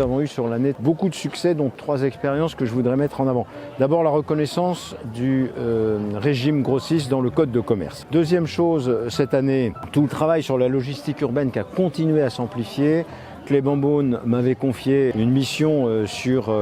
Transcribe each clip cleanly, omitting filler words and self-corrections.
avons eu sur l'année beaucoup de succès, dont 3 expériences que je voudrais mettre en avant. D'abord, la reconnaissance du régime grossiste dans le code de commerce. Deuxième chose, cette année, tout le travail sur la logistique urbaine qui a continué à s'amplifier. Clément Beaune m'avait confié une mission sur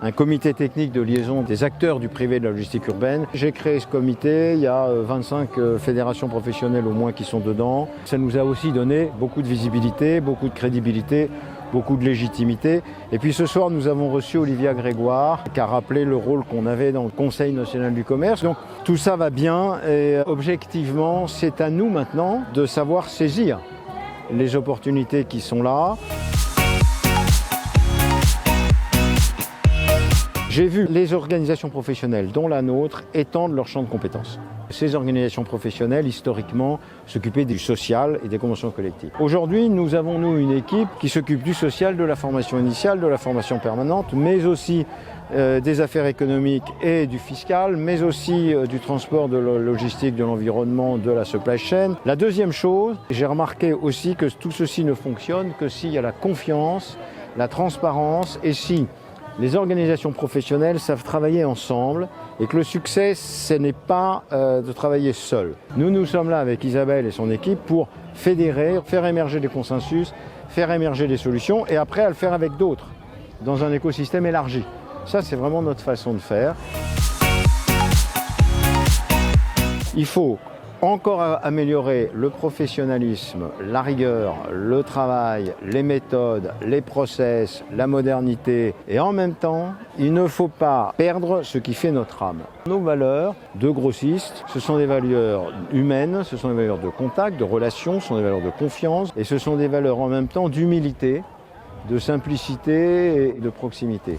un comité technique de liaison des acteurs du privé de la logistique urbaine. J'ai créé ce comité, il y a 25 fédérations professionnelles au moins qui sont dedans. Ça nous a aussi donné beaucoup de visibilité, beaucoup de crédibilité, beaucoup de légitimité. Et puis ce soir, nous avons reçu Olivia Grégoire, qui a rappelé le rôle qu'on avait dans le Conseil national du commerce. Donc tout ça va bien et objectivement, c'est à nous maintenant de savoir saisir les opportunités qui sont là. J'ai vu les organisations professionnelles, dont la nôtre, étendre leur champ de compétences. Ces organisations professionnelles, historiquement, s'occupaient du social et des conventions collectives. Aujourd'hui, nous avons, une équipe qui s'occupe du social, de la formation initiale, de la formation permanente, mais aussi des affaires économiques et du fiscal, mais aussi du transport, de la logistique, de l'environnement, de la supply chain. La deuxième chose, j'ai remarqué aussi que tout ceci ne fonctionne que s'il y a la confiance, la transparence et si les organisations professionnelles savent travailler ensemble et que le succès, ce n'est pas de travailler seul. Nous sommes là avec Isabelle et son équipe pour fédérer, faire émerger des consensus, faire émerger des solutions et après à le faire avec d'autres, dans un écosystème élargi. Ça, c'est vraiment notre façon de faire. Il faut encore améliorer le professionnalisme, la rigueur, le travail, les méthodes, les process, la modernité. Et en même temps, il ne faut pas perdre ce qui fait notre âme. Nos valeurs de grossistes, ce sont des valeurs humaines, ce sont des valeurs de contact, de relation, ce sont des valeurs de confiance. Et ce sont des valeurs en même temps d'humilité, de simplicité et de proximité.